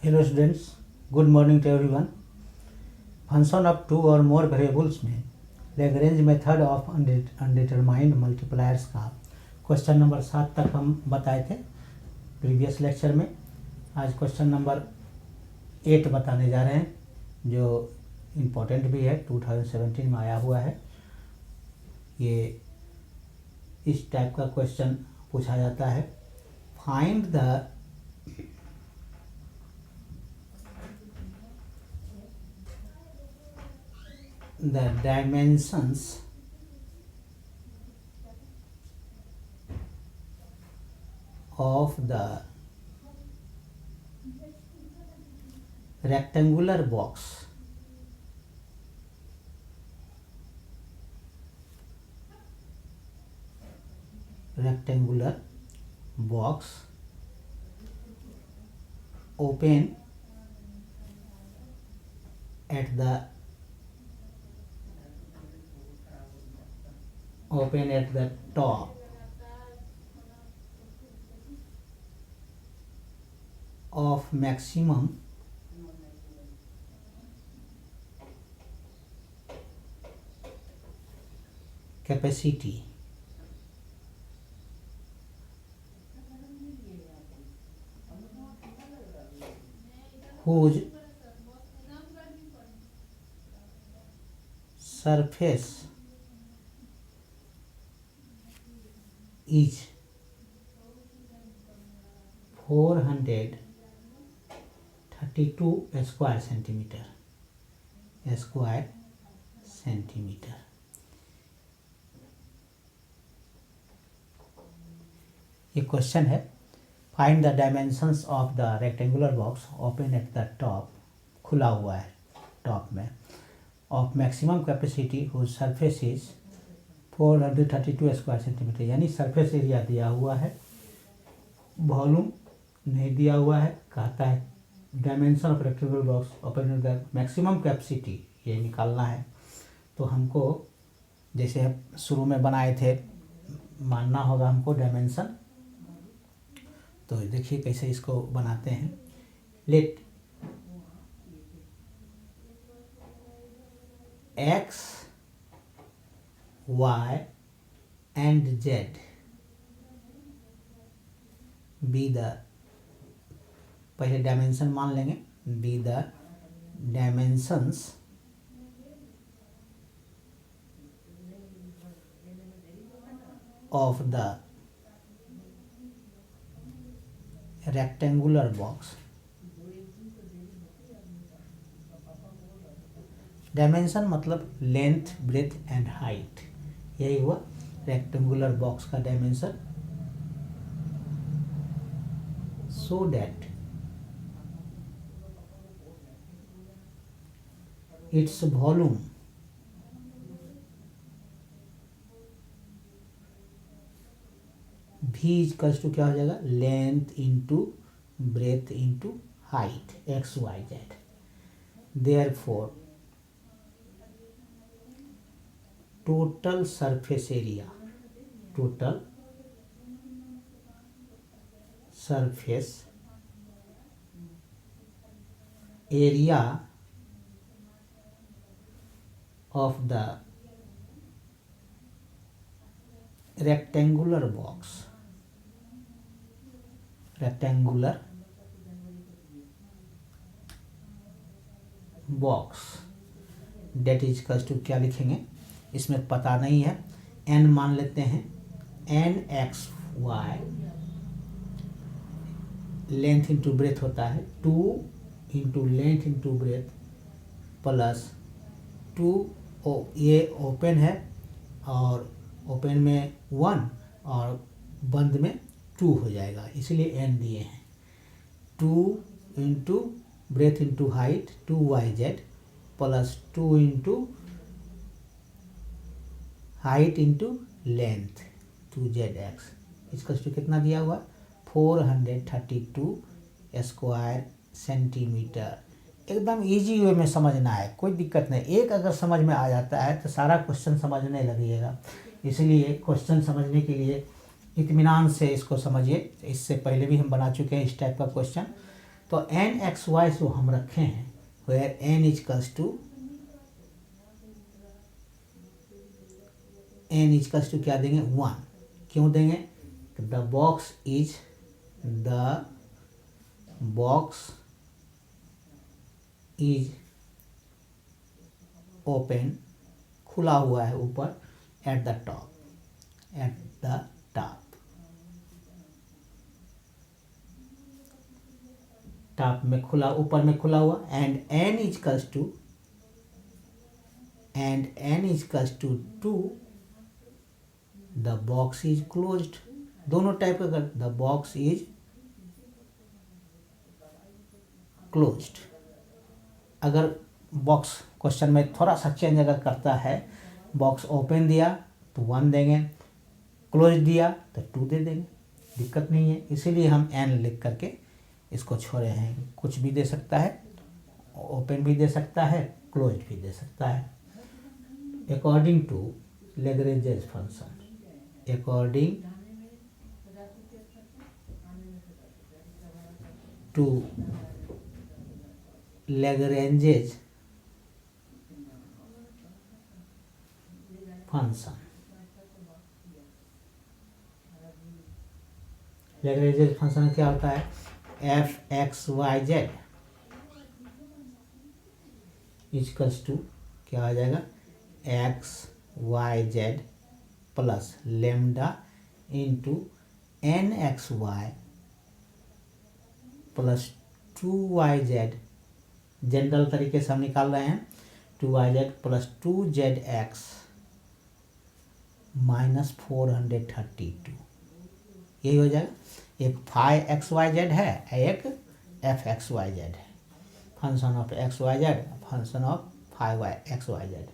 Hello students, good morning to everyone. Function of two or more variables में Lagrange method of undetermined multipliers का question number 7 तक हम बताए थे previous lecture में। आज क्वेश्चन नंबर 8 बताने जा रहे हैं जो इम्पोर्टेंट भी है, 2017 में आया हुआ है। ये इस टाइप का क्वेश्चन पूछा जाता है, find the dimensions of the rectangular box open at the top of maximum capacity whose surface is 432 square centimeter। ये क्वेश्चन है, find the dimensions of the rectangular box open at the top, खुला हुआ है top में, of maximum capacity whose surface is 432 square centimetre, यानी surface area दिया हुआ है, वॉल्यूम नहीं दिया हुआ है। कहता है dimension of rectangular box open at the maximum capacity, ये निकालना है। तो हमको जैसे शुरू में बनाए थे मानना होगा हमको डायमेंशन। तो देखिए कैसे इसको बनाते हैं। Let x y and z be the, पहले डायमेंशन मान लेंगे, be the dimensions of the rectangular box। Dimension मतलब लेंथ, ब्रेथ एंड हाइट, यही हुआ रेक्टेंगुलर बॉक्स का dimension. So that its volume भी इक्वल्स टू क्या हो जाएगा, length into breadth into height, x y z. Therefore total surface area of the rectangular box that is equals to क्या लिखेंगे, इसमें पता नहीं है, n मान लेते हैं, n x y, length into breath होता है 2 into length into breath plus 2, ये ओपन है और ओपन में 1 और बंद में 2 हो जाएगा, इसलिए n दिए हैं। 2 into breadth into height 2yz plus 2 into height into length 2zx, इसका कितना दिया हुआ, 432 स्क्वायर सेंटीमीटर। एकदम इजी वे में समझना है, कोई दिक्कत नहीं। एक अगर समझ में आ जाता है तो सारा क्वेश्चन समझने लगेगा। इसलिए क्वेश्चन समझने के लिए इत्मीनान से इसको समझिए। इससे पहले भी हम बना चुके हैं इस टाइप का क्वेश्चन। तो एन एक्स वाई जो हम रखे हैं, वेयर एन इजकल्स टू क्या देंगे 1। क्यों देंगे? द बॉक्स इज ओपन, खुला हुआ है ऊपर, एट द टॉप टॉप में खुला, ऊपर में खुला हुआ, and n equals to 2, the box is closed. दोनों टाइप का, द बॉक्स इज क्लोज्ड। अगर बॉक्स क्वेश्चन में थोड़ा सा चेंज अगर करता है, बॉक्स ओपन दिया तो 1 देंगे, क्लोज दिया तो 2 दे देंगे, दिक्कत नहीं है। इसीलिए हम एन लिख करके इसको छोड़े हैं। कुछ भी दे सकता है, ओपन भी दे सकता है, क्लोज भी दे सकता है। According to Lagrange function, according to Lagrange function, Lagrange function क्या होता है? F x y z equals to क्या आ जाएगा? X y z plus lambda into n x y plus 2yz। General तरीके से हम निकाल रहे हैं, 2yz प्लस 2zx माइनस 432, यही हो जाएगा। एक फाइव एक्स वाई जेड है, एक एफ एक्स वाई जेड है, function of x y z, function of five x y z,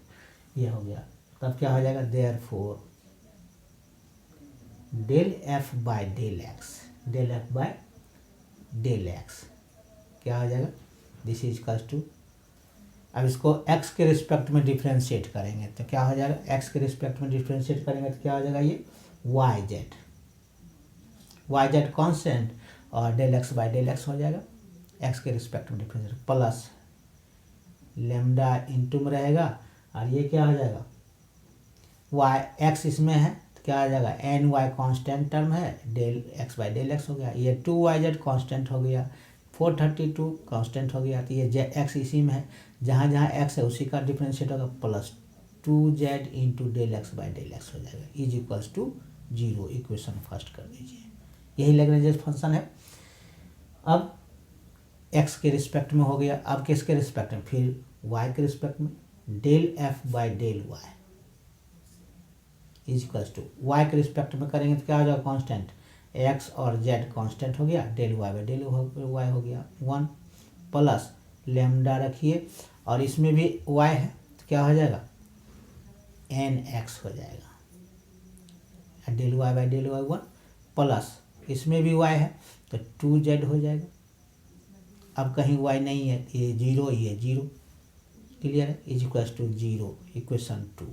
ये हो गया। तब क्या हो जाएगा? Therefore del F by del x, del F by del x क्या हो जाएगा? दिस इज इक्वल्स टू, अब इसको x के रिस्पेक्ट में डिफ्रेंशिएट करेंगे तो क्या हो जाएगा? x के रिस्पेक्ट में डिफ्रेंशिएट करेंगे तो क्या हो जाएगा? ये वाई जेड कॉन्स्टेंट और del x by del x हो जाएगा, x के रिस्पेक्ट में डिफ्रेंशिएट प्लस लेमडा इंटू में रहेगा, और ये क्या हो जाएगा? x इसमें है तो क्या आ जाएगा? एन वाई कॉन्स्टेंट टर्म है, del x by del x हो गया, ये 2yz कॉन्स्टेंट हो गया, 432 कांस्टेंट हो गया। तो ये x इसी में है, जहाँ जहाँ x है उसी का डिफरेंशिएट होगा, plus 2z into del x by del x हो जाएगा, is equals to 0। Equation first कर दीजिए, यही लैग्रेंज फंक्शन है। अब x के रिस्पेक्ट में हो गया, अब किसके रिस्पेक्ट में? फिर y के रिस्पेक्ट में, del f by del y is equals to, y के रिस्पेक्ट में करेंगे तो क्या हो जाएगा? कांस्टेंट x और z कांस्टेंट हो गया, del y by del y हो गया 1, प्लस लेमडा रखिए, और इसमें भी y है तो क्या हो जाएगा? nx हो जाएगा, del y by del y 1, plus इसमें भी y है तो 2z हो जाएगा। अब कहीं y नहीं है, ये 0 ही है, 0 क्लियर है, is equals to 0, equation 2।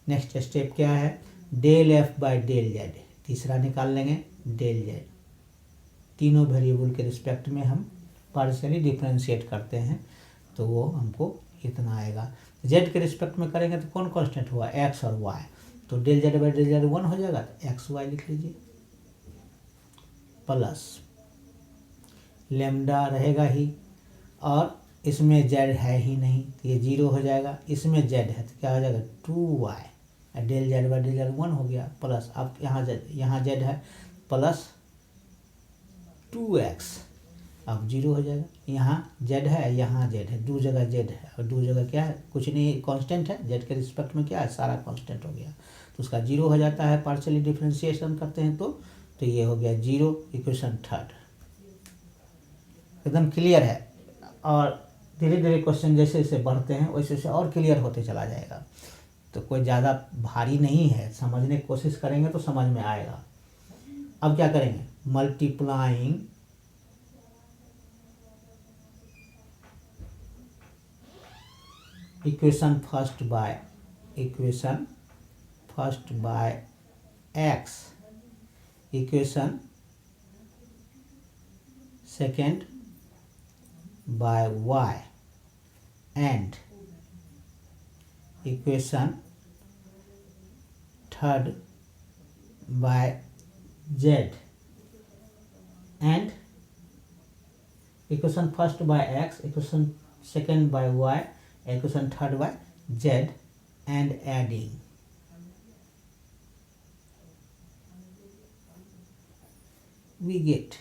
Next step क्या है? Del f by del z, तीसरा निकाल लेंगे, डेल जेड। तीनों वेरिएबल के रिस्पेक्ट में हम पार्शियली डिफरेंशिएट करते हैं तो वो हमको इतना आएगा। जेड के रिस्पेक्ट में करेंगे तो कौन कांस्टेंट हुआ? एक्स और वाई, तो del z by del z 1 हो जाएगा, तो एक्स वाई लिख लीजिए, प्लस लेमडा रहेगा ही, और इसमें जेड है ही नहीं तो ये 0 हो जाएगा, इसमें जेड है तो क्या हो जाएगा? 2y, del z by del z 1 हो गया, प्लस अब यहाँ जेड है, प्लस 2x, अब 0 हो जाएगा। यहाँ जेड है, यहाँ जेड है, 2 जगह जेड है और 2 जगह क्या है? कुछ नहीं, कांस्टेंट है, जेड के रिस्पेक्ट में क्या है? सारा कांस्टेंट हो गया, तो उसका 0 हो जाता है, पार्शियली डिफरेंशिएशन करते हैं तो ये हो गया 0, इक्वेशन 3। एकदम क्लियर है, और धीरे धीरे क्वेश्चन जैसे जैसे बढ़ते हैं वैसे वैसे और क्लियर होते चला जाएगा, तो कोई ज़्यादा भारी नहीं है, समझने की कोशिश करेंगे तो समझ में आएगा। अब क्या करेंगे? Multiplying equation first by x, equation second by y and equation third by z and equation first by x, equation second by y, equation third by z and adding. We get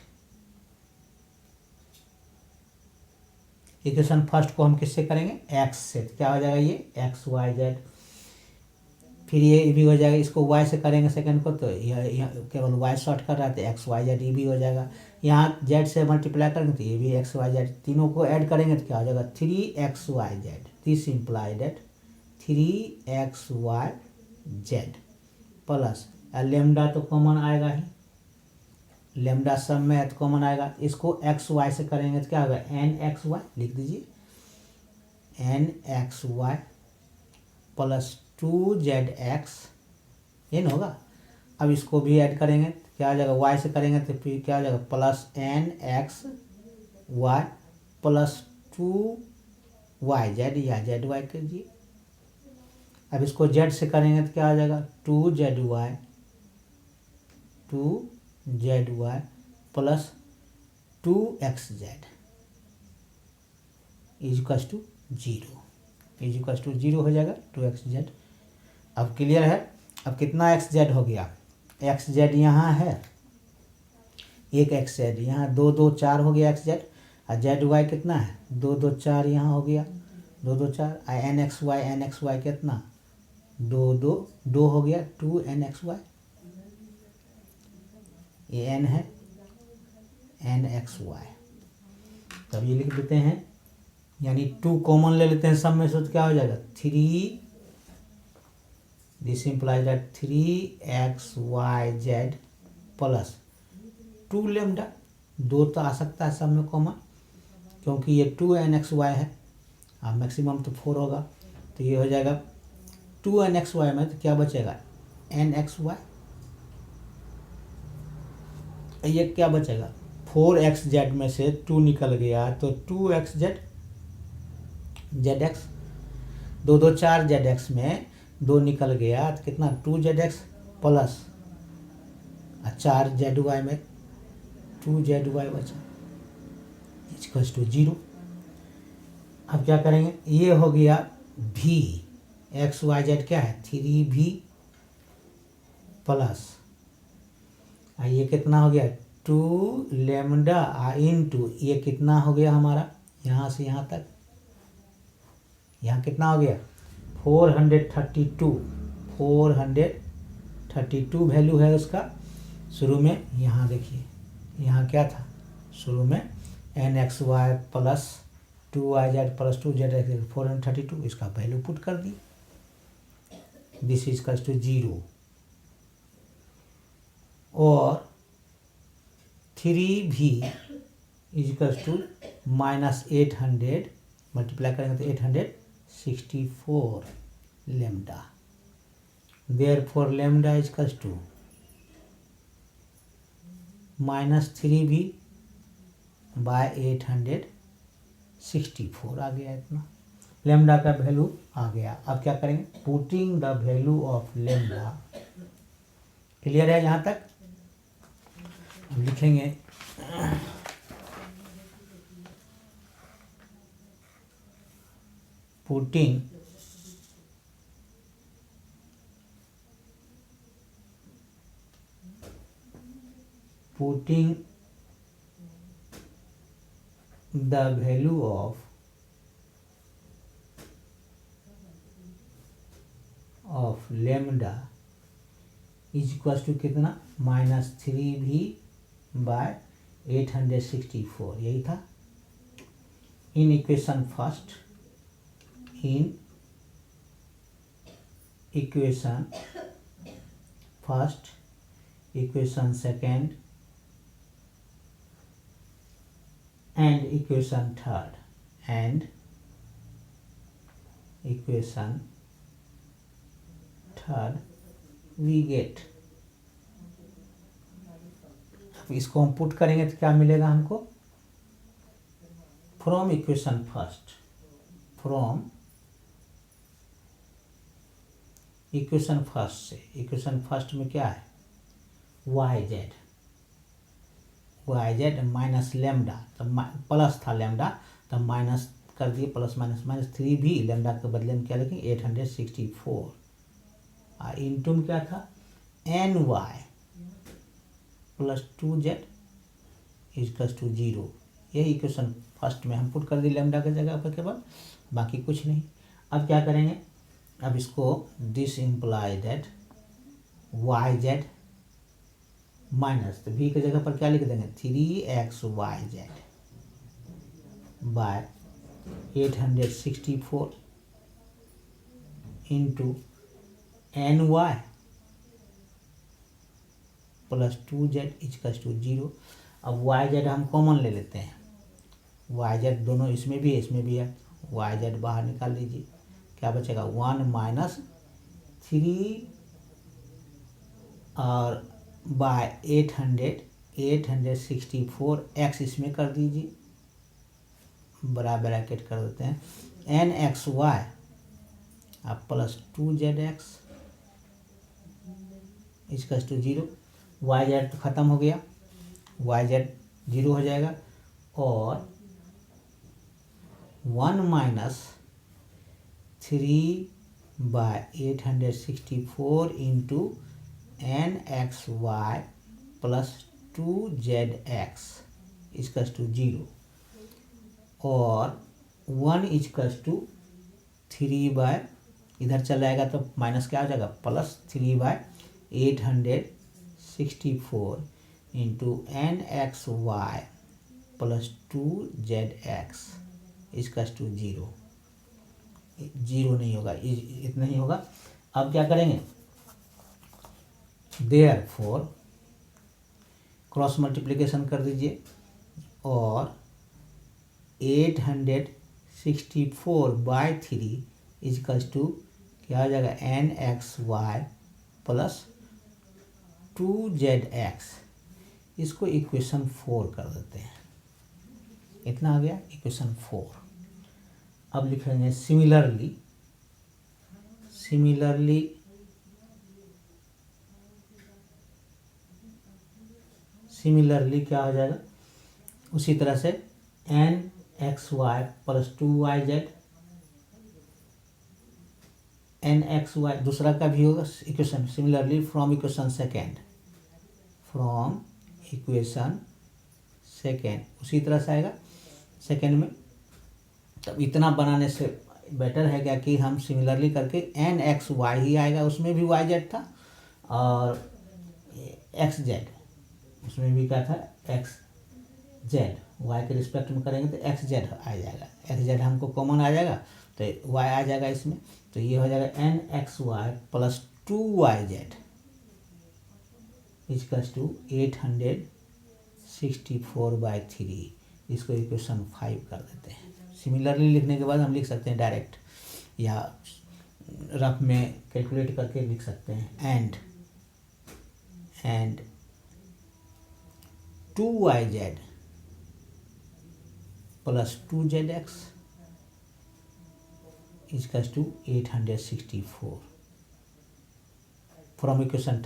equation first को हम किससे करेंगे, x से, क्या हो जाएगा ये x y Z, फिर ये भी हो जाएगा, इसको y से करेंगे सेकंड को, तो यह केवल y शॉर्ट कर रहा है तो एक्स वाई जेड ये भी हो जाएगा, यहाँ z से मल्टीप्लाई करेंगे तो ये भी एक्स वाई जेड, तीनों को ऐड करेंगे तो क्या हो जाएगा 3xyz, this imply that 3xyz plus lambda तो कॉमन आएगा ही, लेमडा सब में है तो कॉमन आएगा, इसको एक्स वाई से करेंगे तो क्या होगा एन एक्स वाई, लिख दीजिए n x y plus 2zx n होगा। अब इसको भी ऐड करेंगे तो क्या हो जाएगा, वाई से करेंगे तो फिर क्या हो जाएगा plus n x y plus 2yz या जेड वाई कीजिए। अब इसको z से करेंगे तो क्या हो जाएगा 2zy plus 2xz equals to 0 हो जाएगा 2xz। अब क्लियर है। अब कितना xz हो गया, xz यहाँ है एक xz, यहाँ 2 2 4 हो गया xz, और zy कितना है 2 2 4 यहाँ हो गया 2 2 4, nxy कितना 2 2 2 हो गया 2nxy, ये n है nxy, तब ये लिख देते हैं, यानी 2 कॉमन ले लेते हैं सब में से, तो क्या हो जाएगा 3, this implies that 3xyz plus 2 lambda, 2 तो आ सकता है सब में कॉमन क्योंकि ये 2nxy है, अब मैक्सिमम तो 4 होगा, तो ये हो जाएगा 2nxy में तो क्या बचेगा nxy, ये क्या बचेगा 4xz में से 2 निकल गया तो 2xz zx, 2 2 4 zx में 2 निकल गया तो कितना 2zx प्लस 4zy में 2zy बचा इक्वल्स टू 0। अब क्या करेंगे, ये हो गया v, एक्स वाई जेड क्या है 3v प्लस ये कितना हो गया 2 लेमडा इंटू ये कितना हो गया हमारा यहाँ से यहाँ तक, यहाँ कितना हो गया 432 वैल्यू है उसका शुरू में। यहाँ देखिए यहाँ क्या था शुरू में nxy plus 2yz plus 2z 432, इसका वैल्यू पुट कर दी, दिस इज इक्वल्स टू 0, और 3v is equals to minus 800 multiply करेंगे तो 864 lambda, therefore lambda is equals to minus 3v by 864 आ गया, इतना लेमडा का वैल्यू आ गया। अब क्या करेंगे putting the value of lambda, clear है यहाँ तक, हम लिखेंगे putting the value of lambda is equals to कितना माइनस 3v बाय 864, यही था इन equation first, in equation first, equation second and equation third and equation third we get, अब इसको हम पुट करेंगे तो क्या मिलेगा हमको from equation first, from equation first से, इक्वेशन फर्स्ट में क्या है, वाई जेड माइनस लेमडा, तो प्लस था लेमडा तो माइनस कर दिए, प्लस माइनस माइनस 3 भी लेमडा के बदले में क्या लिखेंगे 864, और इंटू में क्या था n y plus 2z equals to 0। यही इक्वेशन फर्स्ट में हम पुट कर दिए लेमडा की जगह पर केवल, बाकी कुछ नहीं। अब क्या करेंगे, अब इसको this imply that y z minus, तो v की जगह पर क्या लिख देंगे 3xyz by 864 into n y plus 2z equals to 0। अब वाई जेड हम कॉमन ले लेते हैं, वाई जेड दोनों इसमें भी है इसमें भी है, वाई जेड बाहर निकाल लीजिए, क्या बचेगा 1 माइनस 3 और बाय 864 एक्स इसमें कर दीजिए, बड़ा ब्रैकेट कर देते हैं एन एक्स वाई अब plus 2z x equals to 0। Y z तो ख़त्म हो गया, वाई जेड 0 हो जाएगा, और 1 minus 3 by 864 into n x y plus 2z equals to 0, और 1 इक्वल्स टू 3 बाय, इधर चल जाएगा तो माइनस क्या हो जाएगा plus 3 by 864 into n x y plus 2z equals to 0। 0 नहीं होगा, इतना ही होगा। अब क्या करेंगे, देयरफॉर क्रॉस मल्टीप्लिकेशन कर दीजिए, और 864 बाय 3 इक्वल्स टू क्या हो जाएगा n x y plus 2z इसको इक्वेशन 4 कर देते हैं, इतना आ गया इक्वेशन 4। अब लिखेंगे सिमिलरली, सिमिलरली क्या हो जाएगा, उसी तरह से n x y plus 2yz, n x y दूसरा का भी होगा equation, similarly from equation second उसी तरह से आएगा सेकेंड में। तब इतना बनाने से बेटर है क्या कि हम सिमिलरली करके एन एक्स वाई ही आएगा, उसमें भी वाई जेड था, और एक्स जेड उसमें भी क्या था एक्स जेड, वाई के रिस्पेक्ट में करेंगे तो एक्स जेड आ जाएगा, एक्स जेड हमको कॉमन आ जाएगा तो वाई आ जाएगा इसमें, तो ये हो जाएगा n x y plus 2yz equals to 864 by 3, इसको इक्वेशन 5 कर देते हैं। सिमिलरली लिखने के बाद हम लिख सकते हैं डायरेक्ट, या रफ में कैलकुलेट करके लिख सकते हैं, and 2yz plus 2z equals to 864 from equation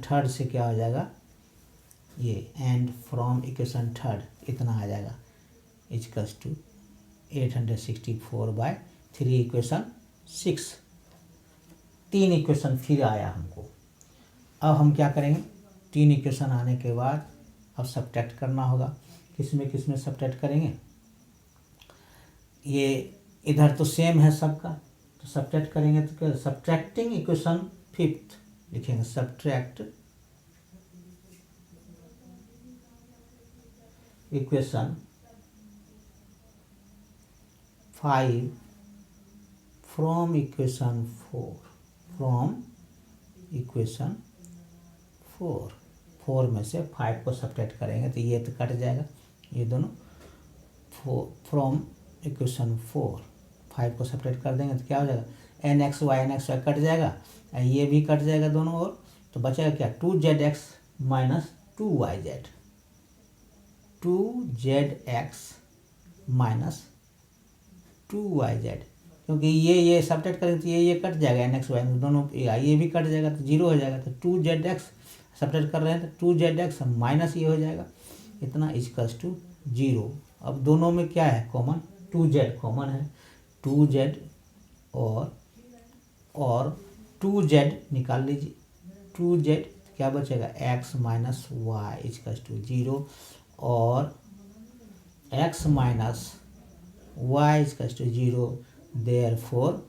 third से क्या हो जाएगा ये, एंड फ्रॉम इक्वेशन थर्ड इतना आ जाएगा equals to 864 by 3 equation 6। 3 equation फिर आया हमको। अब हम क्या करेंगे, 3 इक्वेशन आने के बाद अब सब्ट्रैक्ट करना होगा। किसमें सब्ट्रैक्ट करेंगे, ये इधर तो सेम है सबका, तो सब्ट्रैक्ट करेंगे तो क्या, सब्ट्रैक्टिंग इक्वेशन 5 लिखेंगे, सब्ट्रैक्ट इक्वेशन 5 फ्रॉम इक्वेशन 4 में से 5 को सब्ट्रैक्ट करेंगे तो ये तो कट जाएगा, ये दोनों फ्रॉम इक्वेशन 4 5 को सब्ट्रैक्ट कर देंगे तो क्या हो जाएगा एन एक्स वाई कट जाएगा, ये भी कट जाएगा दोनों ओर, तो बचेगा क्या 2zx minus 2yz, 2zx minus 2yz, क्योंकि ये सब्ट्रैक्ट करेंगे तो ये कट जाएगा, एन एक्स वाई दोनों, ये भी कट जाएगा तो जीरो हो जाएगा, तो 2zx सब्ट्रैक्ट कर रहे हैं तो 2zx माइनस ये हो जाएगा इतना इजकल्स टू 0। अब दोनों में क्या है कॉमन, 2z कॉमन है, 2z और 2z निकाल लीजिए, 2z क्या बचेगा x minus y equals to 0 और x minus y equals to 0, therefore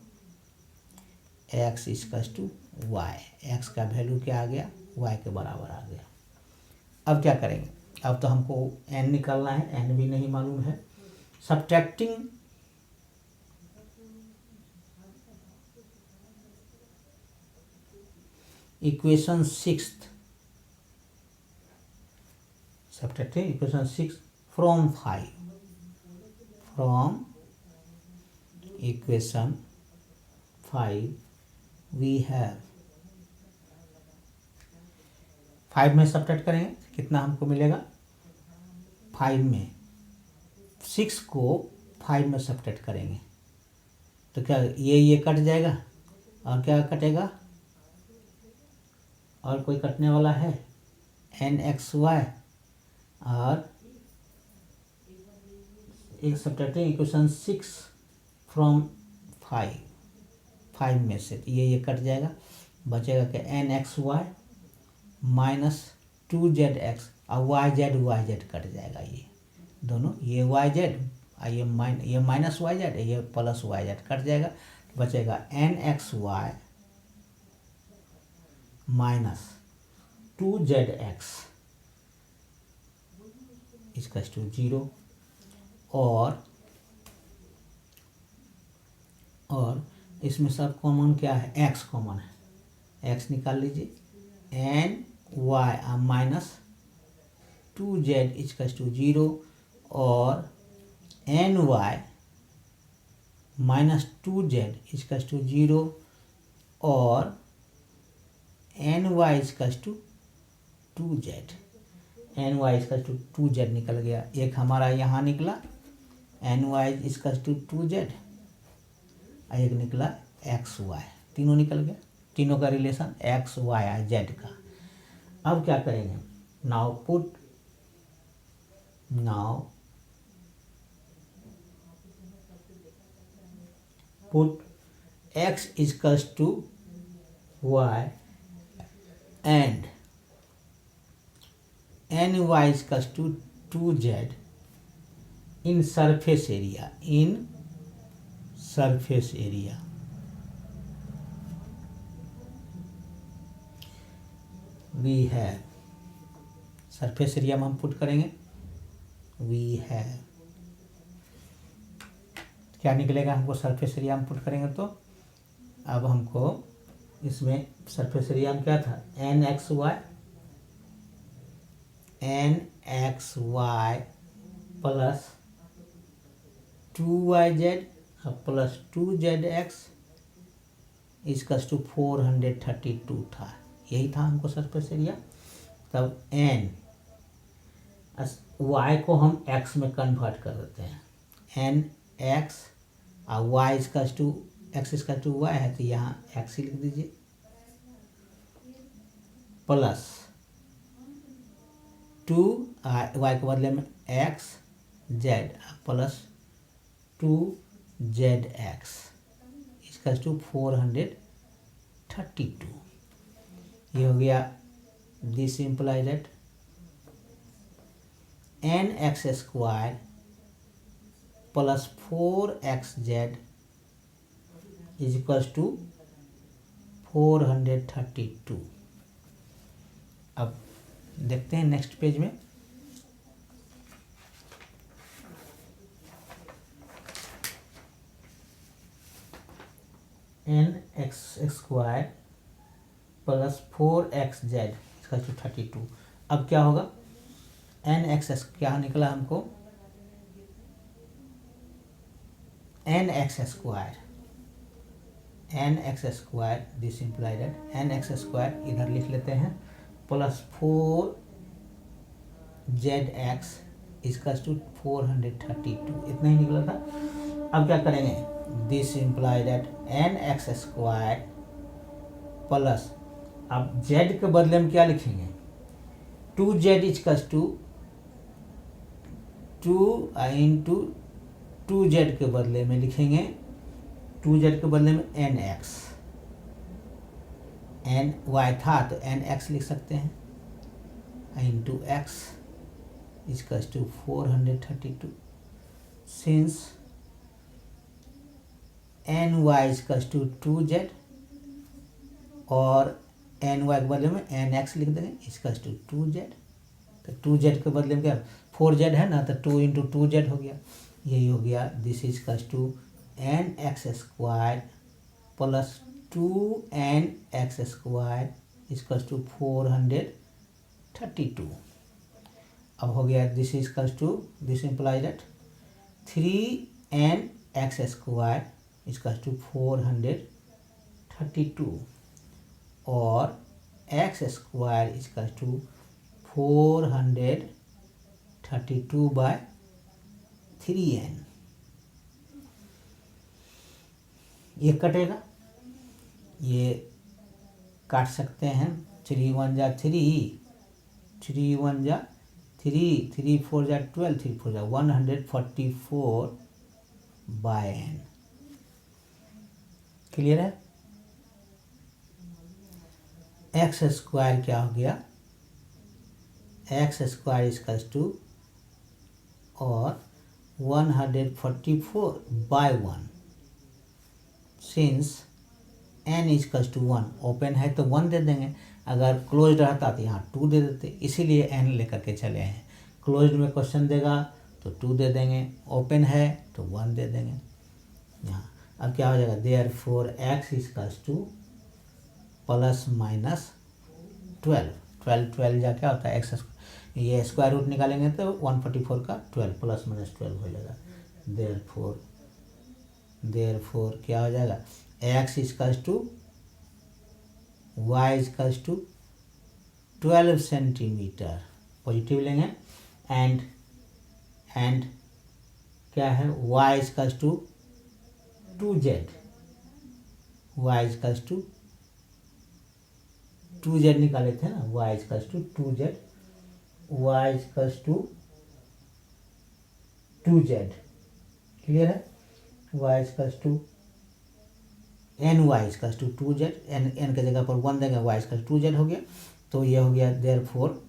x equals to y, x का वैल्यू क्या आ गया, y के बराबर आ गया। अब क्या करेंगे, अब तो हमको n निकालना है, n भी नहीं मालूम है। Subtracting equation 6, subtracting equation 6 from 5, from equation 5 we have, 5 में सब्ट्रैक्ट करेंगे कितना हमको मिलेगा, 5 में 6 को 5 में सब्ट्रैक्ट करेंगे तो क्या ये कट जाएगा, और क्या कटेगा, और कोई कटने वाला है एन एक्स वाई, और एक सब्ट्रैक्टिंग इक्वेशन 6 फ्रॉम 5 में से ये कट जाएगा, बचेगा क्या N x Y minus 2zx, और yz कट जाएगा, ये दोनों, ये yz ये माइनस yz, ये प्लस yz कट जाएगा, बचेगा N x Y minus 2zx इसका 0 और इसमें सब कॉमन क्या है, x कॉमन है, x निकाल लीजिए, एन वाई माइनस 2z इसका 0 और एन वाई माइनस 2z इसका 0 और एन वाई इसका 2z, एन वाई इसका 2z निकल गया, एक हमारा यहाँ निकला एन वाई इसका 2z, एक निकला एक्स वाई, तीनों निकल गया, तीनों का रिलेशन एक्स वाई जेड का। अब क्या करेंगे, now put x equals to y and n y equals to 2z in surface area, we have, surface area में हम पुट करेंगे वी हैव, क्या निकलेगा हमको सरफेस एरिया में पुट करेंगे तो, अब हमको इसमें सरफेस एरिया में क्या था, n x y plus 2yz plus 2zx इसका 432 था, यही था हमको सरफेस एरिया। तब n y को हम x में कन्वर्ट कर देते हैं, एन एक्स और वाई इसका एक्स इसका वाई है तो यहाँ x ही लिख दीजिए, प्लस 2 वाई के बदले में x z प्लस 2zx इसका 432, ये हो गया, this imply that n x square plus 4xz is equals to 432। अब देखते हैं नेक्स्ट पेज में, n x square plus 4xz इसका 32। अब क्या होगा, एन एक्स क्या निकला हमको, n x n x square, this imply that n x square इधर लिख लेते हैं प्लस 4zx इसका टू 432, इतना ही निकला था। अब क्या करेंगे, this imply that n x square plus, अब z के बदले में क्या लिखेंगे, 2z equals to 2 into 2z के बदले में लिखेंगे, 2z के बदले में एन एक्स, एन वाई था तो एन एक्स लिख सकते हैं, into x equals to 432, since n y equals to 2z और एन वाई के बदले में एन एक्स लिख देंगे इजकल्स टू 2z, तो 2z के बदले में क्या 4z है ना, तो 2 इंटू 2z हो गया, यही हो गया, this equals to n x square plus 2n x square equals to 432। अब हो गया this equals to, this imply that 3n x square equals to 432 और x square equals to 432 by 3n, ये कटेगा, ये काट सकते हैं, 3 1 जा 3, 3 1 जा 3, 3 4 जा 12, 3 4 जा 144 बाय n, क्लियर है। एक्स स्क्वायर क्या हो गया, एक्स स्क्वायर इजकल्स टू और 144 by 1, since n equals to 1, open है तो 1 दे देंगे, अगर क्लोज्ड रहता तो यहाँ 2 दे देते, इसीलिए n लेकर के चले हैं, क्लोज्ड में क्वेश्चन देगा तो 2 दे देंगे, ओपन है तो 1 दे देंगे यहाँ। अब क्या हो जाएगा, therefore x equals two plus minus 12, 12 जा क्या होता है एक्स, ये स्क्वायर रूट निकालेंगे तो 144 का 12 प्लस माइनस 12 हो जाएगा, देयरफॉर क्या हो जाएगा, x equals to y equals to 12 centimetre, positive लेंगे, एंड क्या है, y equals to 2z, y equals to 2z निकाले थे ना, y equals to 2z, y equals to 2z, clear है, y equals to n y equals to 2z, n के जगह पर 1 देंगे, y इजकल्स 2z हो गया, तो ये हो गया therefore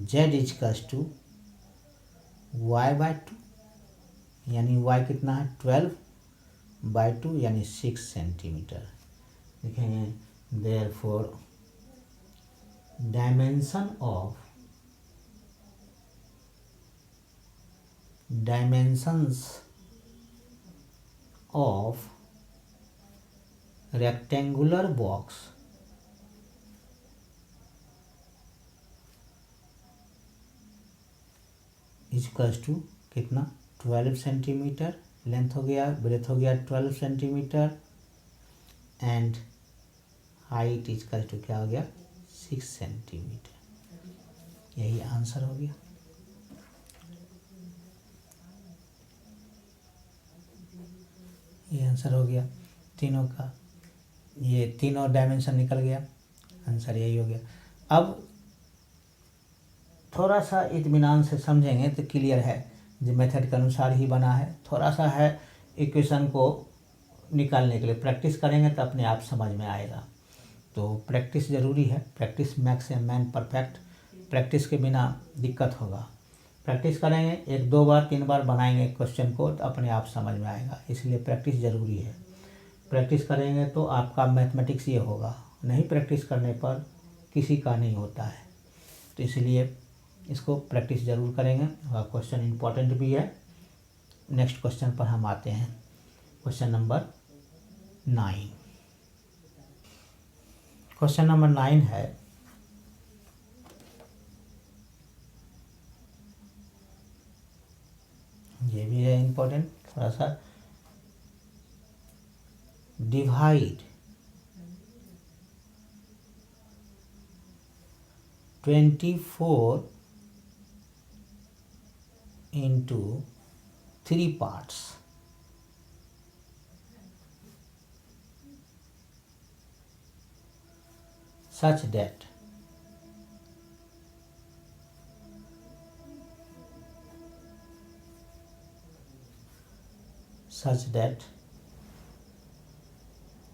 z equals to y by 2, यानी y कितना है 12 बाय 2 यानी 6 सेंटीमीटर, लिखेंगे therefore dimensions of rectangular box equals to कितना 12 सेंटीमीटर, लेंथ हो गया, ब्रेथ हो गया 12 centimetre, and height equals to क्या हो गया 6 सेंटीमीटर, यही आंसर हो गया। ये आंसर हो गया तीनों का, ये तीनों डायमेंशन निकल गया, आंसर यही हो गया। अब थोड़ा सा इत्मीनान से समझेंगे तो क्लियर है, जो मेथड के अनुसार ही बना है, थोड़ा सा है इक्वेशन को निकालने के लिए प्रैक्टिस करेंगे तो अपने आप समझ में आएगा, तो प्रैक्टिस ज़रूरी है, practice max a man perfect, practice के बिना दिक्कत होगा, प्रैक्टिस करेंगे 1 2 बार 3 बार बनाएंगे क्वेश्चन को तो अपने आप समझ में आएगा, इसलिए प्रैक्टिस ज़रूरी है, प्रैक्टिस करेंगे तो आपका मैथमेटिक्स ये होगा, नहीं प्रैक्टिस करने पर किसी का नहीं होता है, तो इसलिए इसको प्रैक्टिस ज़रूर करेंगे और क्वेश्चन इम्पोर्टेंट भी है। नेक्स्ट क्वेश्चन पर हम आते हैं, क्वेश्चन नंबर 9। क्वेश्चन नंबर 9 है, ये भी है इम्पोर्टेंट, थोड़ा सा divide 24 into 3 parts. Such that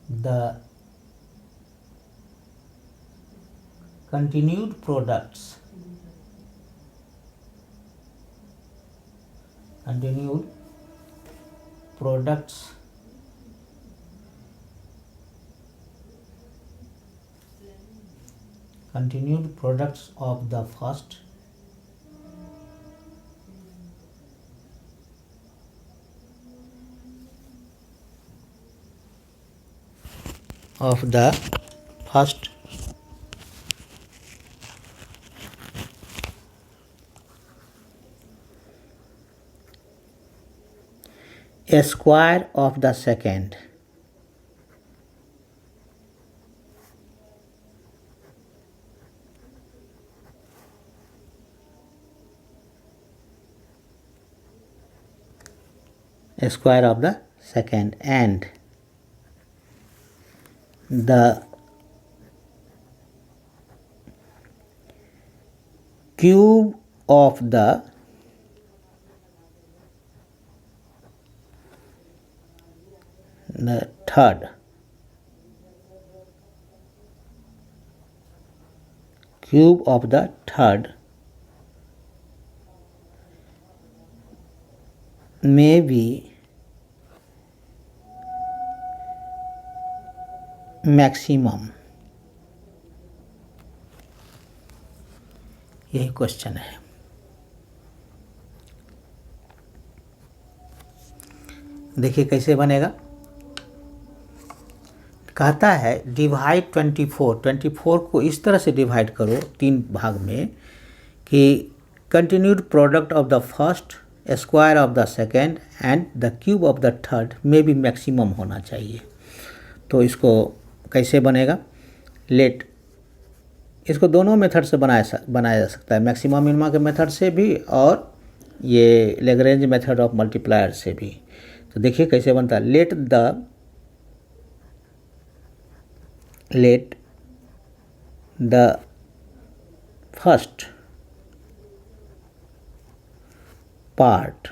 the continued products of the first a square of the second and the cube of the third may be maximum. यही क्वेश्चन है. देखिए कैसे बनेगा. कहता है डिवाइड 24 को इस तरह से डिवाइड करो 3 भाग में कि continued product of the first, square of the second and the cube of the third में भी मैक्सिमम होना चाहिए. तो इसको कैसे बनेगा. लेट इसको दोनों मेथड से बनाया जा सकता है, मैक्सिमम मिनिमम के मेथड से भी और ये लैग्रेंज मेथड ऑफ मल्टीप्लायर से भी. तो देखिए कैसे बनता है. लेट द फर्स्ट पार्ट,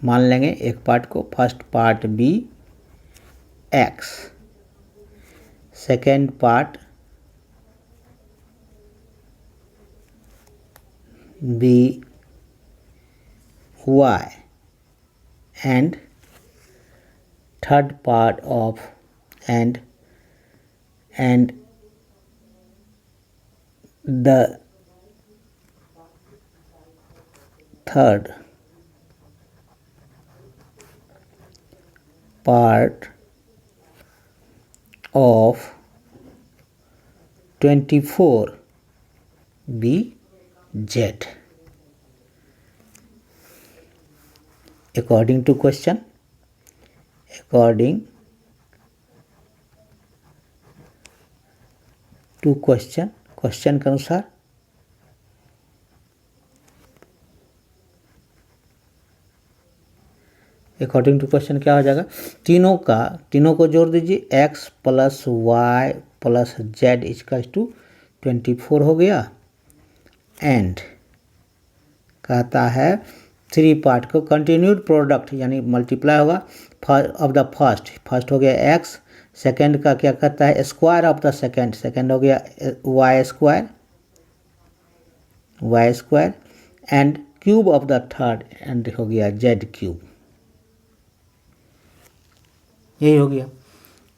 मान लेंगे एक पार्ट को, first part be x, second part be y and third part of and the third part of 24 be z. According to question, question के अनुसार अकॉर्डिंग टू क्वेश्चन क्या हो जाएगा. तीनों को जोड़ दीजिए. x plus y plus z equals to 24 हो गया. एंड कहता है 3 पार्ट को कंटिन्यूड प्रोडक्ट यानी मल्टीप्लाई होगा ऑफ द फर्स्ट हो गया x, सेकेंड का क्या कहता है स्क्वायर ऑफ द सेकेंड हो गया y square and cube of the third and हो गया जेड क्यूब. यही हो गया.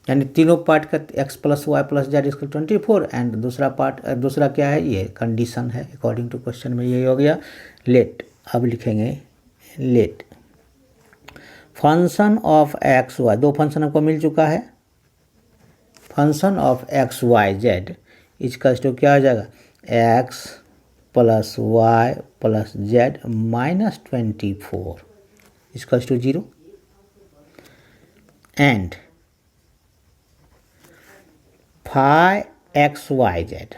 यानी तीनों पार्ट का x plus y plus z इसको 24 एंड दूसरा क्या है, ये कंडीशन है. अकॉर्डिंग टू क्वेश्चन में यही हो गया. लेट अब लिखेंगे let function of x y, 2 function आपको मिल चुका है. Function of x y z इसका टू क्या हो जाएगा x plus y plus z minus 24 इसका to 0 and phi x y z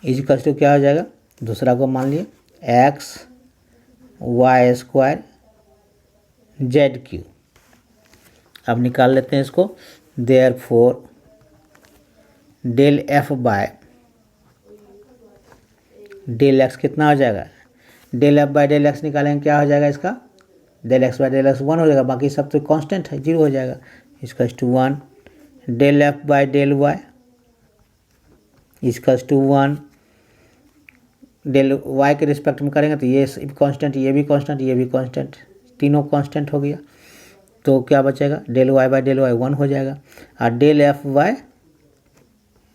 equal to क्या हो जाएगा, दूसरा को मान लिए x y square z q. अब निकाल लेते हैं इसको, therefore del F by del x कितना हो जाएगा, del F by del x निकालेंगे क्या हो जाएगा इसका, del x by del x 1 हो जाएगा, बाकी सब तो कांस्टेंट है 0 हो जाएगा। इसका to 1 del F by del y इसका टू 1 डेल वाई के रिस्पेक्ट में करेंगे तो ये कांस्टेंट, ये भी कांस्टेंट, ये भी कांस्टेंट, तीनों कांस्टेंट हो गया। तो क्या बचेगा, del y by del y 1 हो जाएगा, और del F by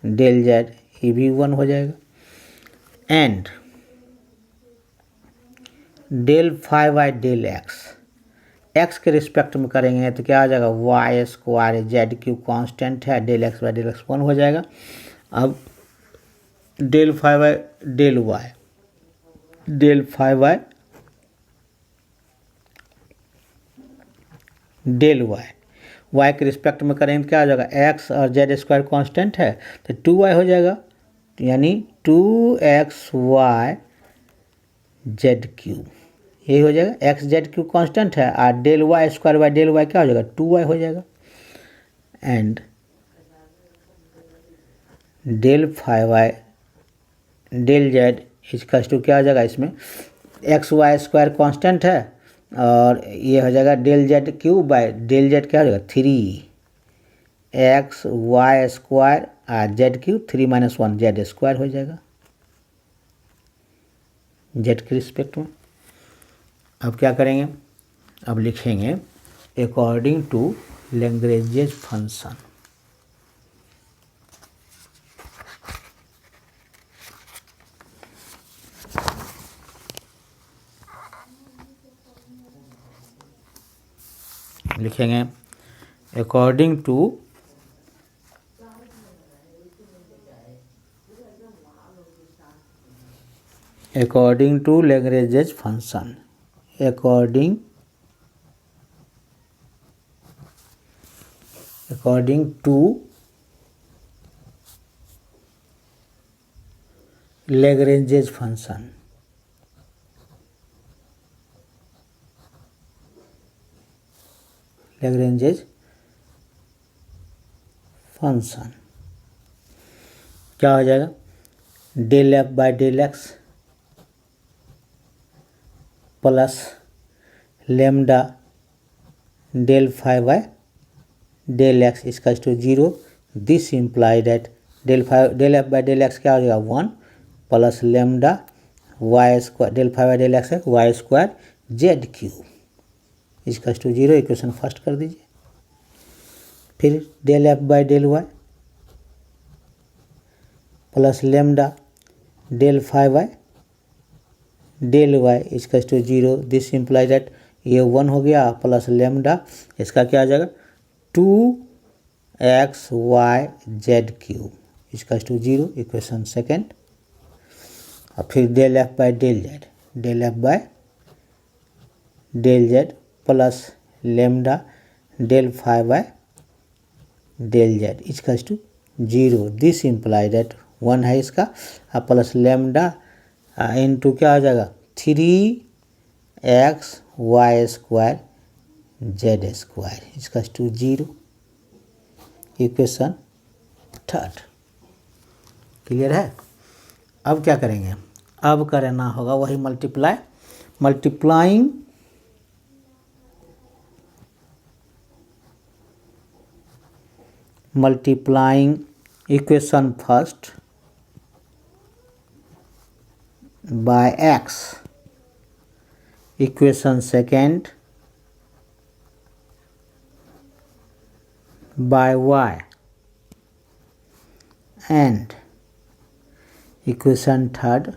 del z ये भी 1 हो जाएगा। And del phi by del x, x के रिस्पेक्ट में करेंगे तो क्या आ जाएगा, y square z q constant है, del x by del x 1 हो जाएगा। अब del phi by del y, del phi by del y, y के रिस्पेक्ट में करेंगे तो क्या हो जाएगा, एक्स और जेड स्क्वायर कांस्टेंट है तो 2y हो जाएगा, यानी 2x y जेड क्यू यही हो जाएगा। एक्स जेड क्यू कांस्टेंट है और del y square by del y क्या हो जाएगा, 2y हो जाएगा। And del phi y del z इसका टू क्या हो जाएगा, इसमें एक्स वाई स्क्वायर कांस्टेंट है और ये हो जाएगा del z q by del z क्या हो जाएगा, 3x वाई स्क्वायर और जेड क्यू 3 - 1 जेड स्क्वायर हो जाएगा जेड के रिस्पेक्ट में। अब क्या करेंगे, अब लिखेंगे अकॉर्डिंग टू लैग्रेंज फंक्शन, लिखेंगे according to Lagrange function, according to Lagrange function, Lagrange function क्या हो जाएगा, del F by del x plus lambda del phi by del x इसका to 0। This imply that del F by del x क्या हो जाएगा, 1 plus lambda y square del phi by del x है y square z q इसका to 0, equation first कर दीजिए। फिर del F by del y plus lambda del phi by del y इसका to 0। This imply that ये 1 हो गया plus lambda इसका क्या आ जाएगा, 2x y z क्यू इसका टू 0, इक्वेशन सेकेंड। और फिर del F by del z, del F by del z plus lambda del phi by del z इसका टू 0। दिस इम्प्लाई दैट 1 है इसका, और प्लस लेमडा इनटू क्या हो जाएगा, 3x y square Z square इसका टू 0, इक्वेशन थर्ड। क्लियर है। अब क्या करेंगे, अब करना होगा वही multiplying equation first by x, equation second by y, and equation third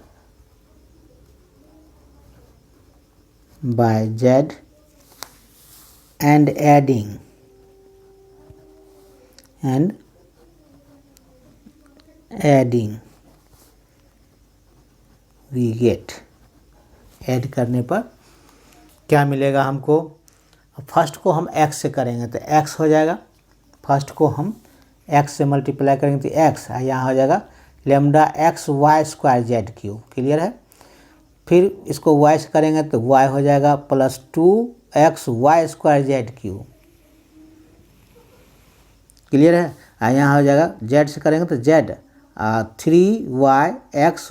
by z, and adding we get, add करने पर क्या मिलेगा हमको। फर्स्ट को हम x से करेंगे तो x हो जाएगा फर्स्ट को हम एक्स से मल्टीप्लाई करेंगे तो एक्स, यहाँ हो जाएगा lambda x y square z q. Clear है। फिर इसको वाई से करेंगे तो वाई हो जाएगा plus 2x Y square z q. Clear है। यहाँ हो जाएगा जेड से करेंगे तो Z 3y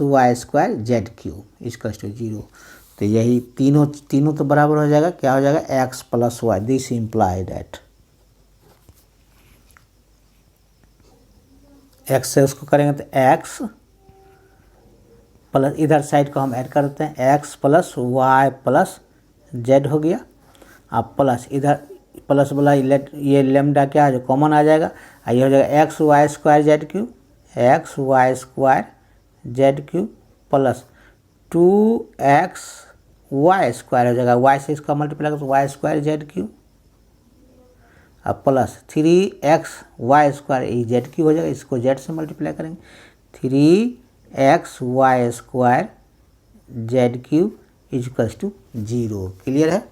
Y square z q equals to 0। तो यही तीनों तो बराबर हो जाएगा। क्या हो जाएगा x plus y. This imply that x से उसको करेंगे तो x प्लस इधर साइड को हम ऐड कर देते हैं x plus y plus z हो गया। अब प्लस इधर प्लस वाला ये लेमडा क्या है जो कॉमन आ जाएगा, ये हो जाएगा x y square z Q plus 2x Y square हो जाएगा। वाई से इसका मल्टीप्लाई करो तो वाई स्क्वायर जेड क्यू, अब प्लस 3x वाई स्क्वायर ये जेड क्यू हो जाएगा। इसको जेड से मल्टीप्लाई करेंगे 3x y square z q equals to 0। Clear है।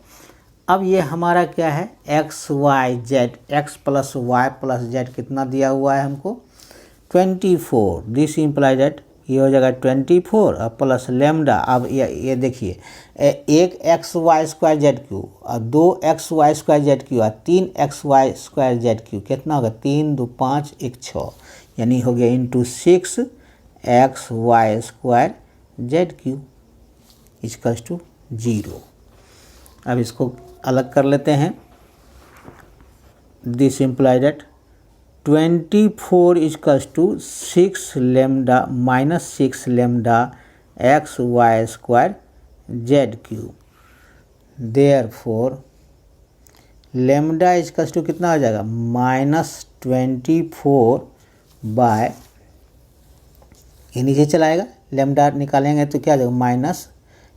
अब ये हमारा क्या है x y Z, x plus y plus Z कितना दिया हुआ है हमको 24। दिस इम्प्लाई दैट ये हो जाएगा 24 और प्लस लेमडा। अब ये देखिए एक x y square z q और 2x Y square z q और 3x y square z Q कितना होगा 3 2 5 1 6 यानी हो गया into 6x y square z q equals to 0। अब इसको अलग कर लेते हैं। This imply that 24 equals to 6 lambda minus 6 lambda x y square z q. Therefore lambda equals to कितना हो जाएगा -24 बाय, ये नीचे चलाएगा लेमडा निकालेंगे तो क्या आ जाएगा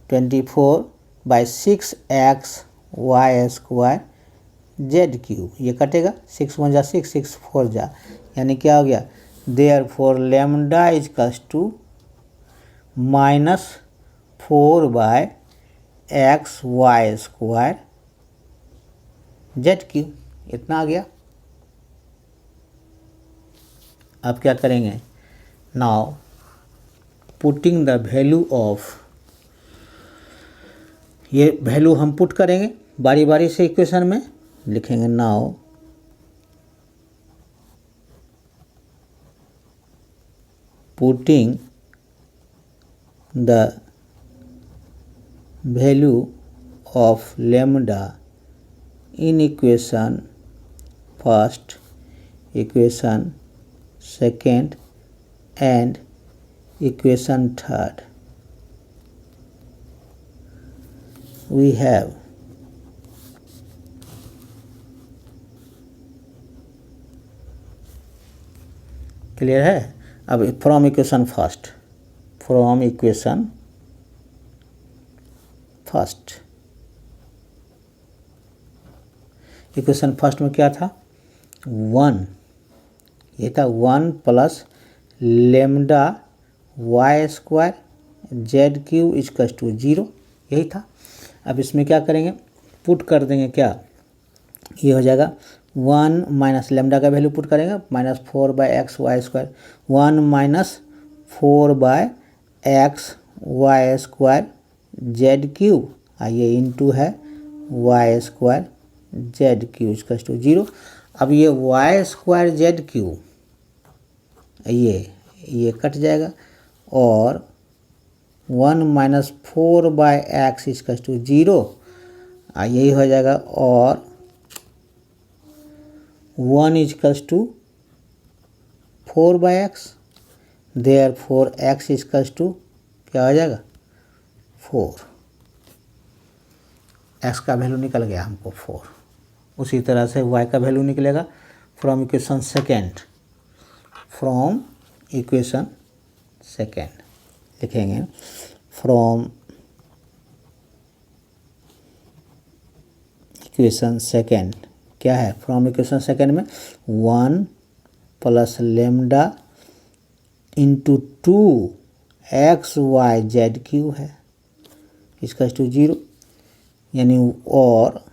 -24 by 6x y square z q. ये कटेगा 6 1 जा 6 6 4 जा यानी क्या हो गया therefore lambda equals to -4 by x y square z q. इतना आ गया। अब क्या करेंगे now putting the value of, ये वैल्यू हम पुट करेंगे बारी बारी से इक्वेशन में लिखेंगे। Now putting the value of lambda in equation first, equation second and equation third, we have clear है। अब from equation first, equation first में क्या था 1, ये था 1 plus lambda y square z q equals to 0, यही था। अब इसमें क्या करेंगे पुट कर देंगे, क्या ये हो जाएगा 1 माइनस लेमडा का वैल्यू पुट करेंगे -4 by x y square, 1 minus 4 by x y square z q, ये इंटू है y square z q equals to 0। अब ये वाई स्क्वायर जेड क्यू ये कट जाएगा और 1 minus 4 by x equals to 0, यही हो जाएगा और 1 equals to 4 by x. Therefore x equals to क्या हो जाएगा 4। एक्स का वैल्यू निकल गया हमको 4। उसी तरह से वाई का वैल्यू निकलेगा फ्रॉम इक्वेशन सेकेंड, लिखेंगे फ्रॉम इक्वेशन सेकेंड, क्या है फ्रॉम इक्वेशन सेकेंड में 1 plus lambda into 2x y z q है इसका टू 0 यानी और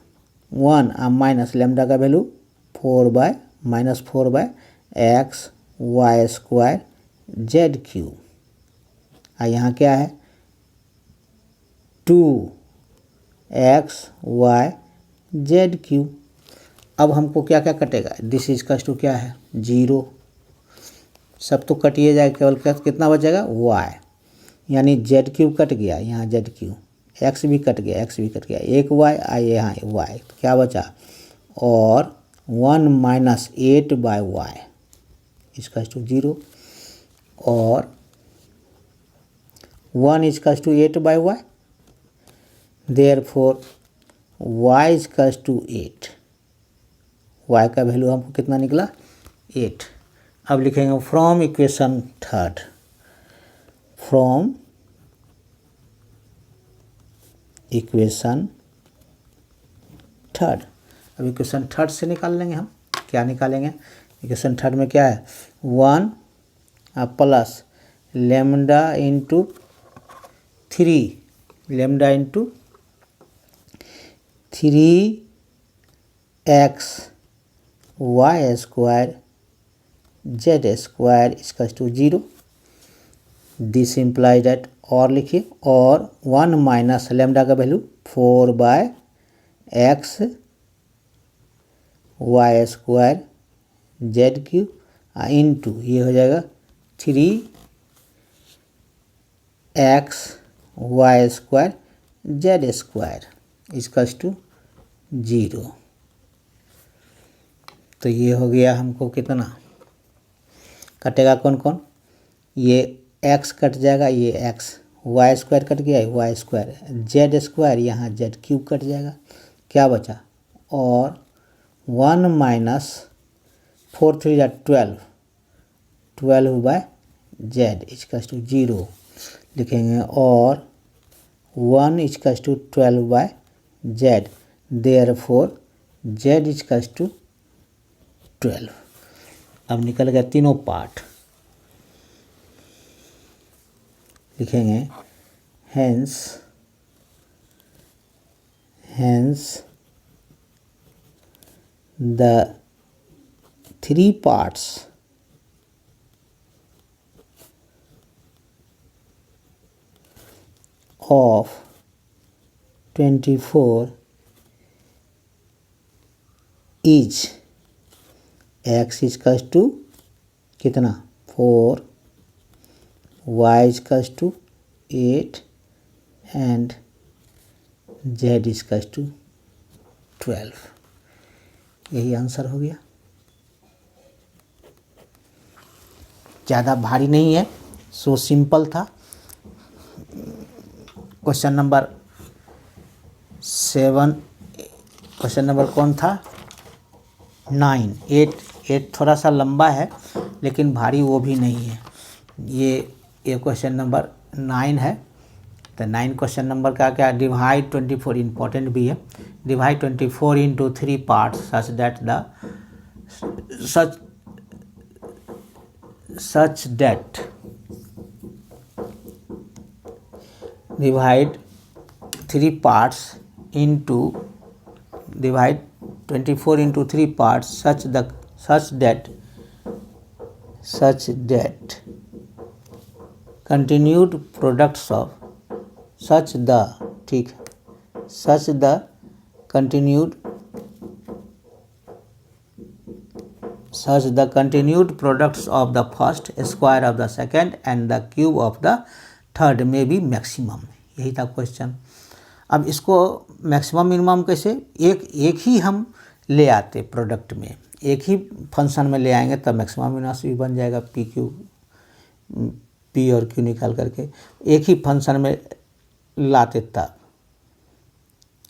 1 माइनस लेमडा का वैल्यू 4 बाय -4/x/y² ZQ। यहाँ क्या है 2xyZQ। अब हमको क्या क्या कटेगा, दिस इज कस टू क्या है 0, सब तो कटिए जाएगा, केवल कितना बचेगा y, यानी ZQ कट गया, यहाँ ZQ, x भी कट गया, x भी कट गया, एक y यहाँ y, तो क्या बचा, और 1 - 8/y इसका टू 0, और 1 equals to 8/y, therefore y equals to 8, y का वैल्यू हमको कितना निकला 8। अब लिखेंगे from equation third, from equation third. अब इक्वेशन थर्ड से निकाल लेंगे हम, क्या निकालेंगे, इक्वेशन थर्ड में क्या है 1 plus lambda into 3, lambda into 3xy² z² इसका टू 0। दिस इम्प्लाई डेट, और लिखिए, और 1 माइनस लेमडा का value 4/x y² ZQ into ये हो जाएगा 3xy² z² इसका टू 0। तो ये हो गया हमको कितना कटेगा, कौन कौन, ये x कट जाएगा, ये x, y² कट गया, y² z² यहाँ ZQ कट जाएगा, क्या बचा, और 1 माइनस 4 3 12, 12/z इसका टू 0 लिखेंगे, और 1 इसका टू 12/z, देयरफॉर z इसका टू 12। अब निकल गया तीनों पार्ट, लिखेंगे hence the three parts of 24 is x equals to कितना 4, y equals to 8 and z equals to 12। यही आंसर हो गया, ज़्यादा भारी नहीं है, सो सिंपल था। क्वेश्चन नंबर 7, क्वेश्चन नंबर कौन था 9, 8 थोड़ा सा लंबा है लेकिन भारी वो भी नहीं है। ये क्वेश्चन नंबर 9 है। तो 9 क्वेश्चन नंबर का क्या, डिवाइड 24, इम्पोर्टेंट भी है, divide 24 into 3 parts such that divide 3 parts into divide 24 into 3 parts such that continued products of such the continued products of the first square of the second and the cube of the third में भी maximum. यही था question. अब इसको maximum minimum कैसे, एक ही हम ले आते प्रोडक्ट में, एक ही फंक्शन में ले आएंगे तब मैक्सिमम मिनिमम भी बन जाएगा, पी और क्यू निकाल करके एक ही फंक्शन में लाते, तब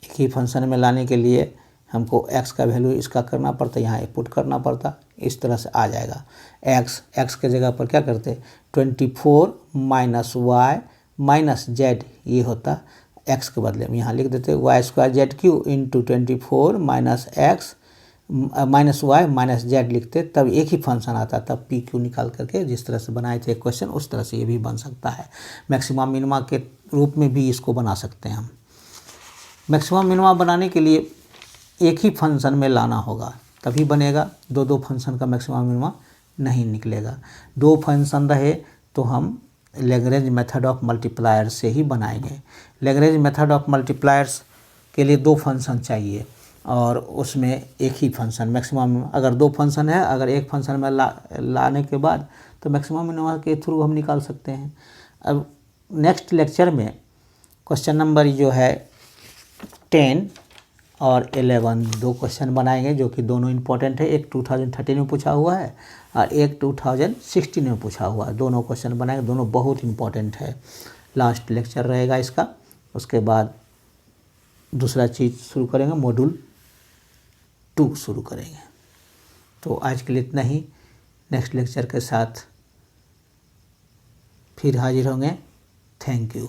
एक ही फंक्शन में लाने के लिए हमको x का वैल्यू इसका करना पड़ता, यहाँ पुट करना पड़ता, इस तरह से आ जाएगा। x के जगह पर क्या करते 24 माइनस y माइनस z, ये होता x के बदले में यहाँ लिख देते y² ZQ into 24 minus x minus y minus z लिखते, तब एक ही फंक्शन आता, तब पी क्यू निकाल करके जिस तरह से बनाए थे क्वेश्चन उस तरह से ये भी बन सकता है। मैक्सिमम मिनिमा के रूप में भी इसको बना सकते हैं हम। मैक्सिमम मिनिमा बनाने के लिए एक ही फंक्शन में लाना होगा, तभी बनेगा, दो दो फंक्शन का मैक्सिमम मिनिमम नहीं निकलेगा। दो फंक्शन रहे तो हम लैग्रेंज मेथड ऑफ मल्टीप्लायर से ही बनाएंगे। लैग्रेंज मेथड ऑफ मल्टीप्लायर्स के लिए दो फंक्शन चाहिए और उसमें एक ही फंक्शन मैक्सिमम, अगर दो फंक्शन है, अगर एक फंक्शन में लाने के बाद तो मैक्सिमम मिनिमम के थ्रू हम निकाल सकते हैं। अब नेक्स्ट लेक्चर में क्वेश्चन नंबर जो है 10 और 11 दो क्वेश्चन बनाएंगे जो कि दोनों इम्पोर्टेंट है। एक 2013 में पूछा हुआ है और एक 2016 में पूछा हुआ है। दोनों क्वेश्चन बनाएंगे, दोनों बहुत इम्पोर्टेंट है। लास्ट लेक्चर रहेगा इसका, उसके बाद दूसरा चीज़ शुरू करेंगे, मॉड्यूल 2 शुरू करेंगे। तो आज के लिए इतना ही, नेक्स्ट लेक्चर के साथ फिर हाजिर होंगे। Thank you.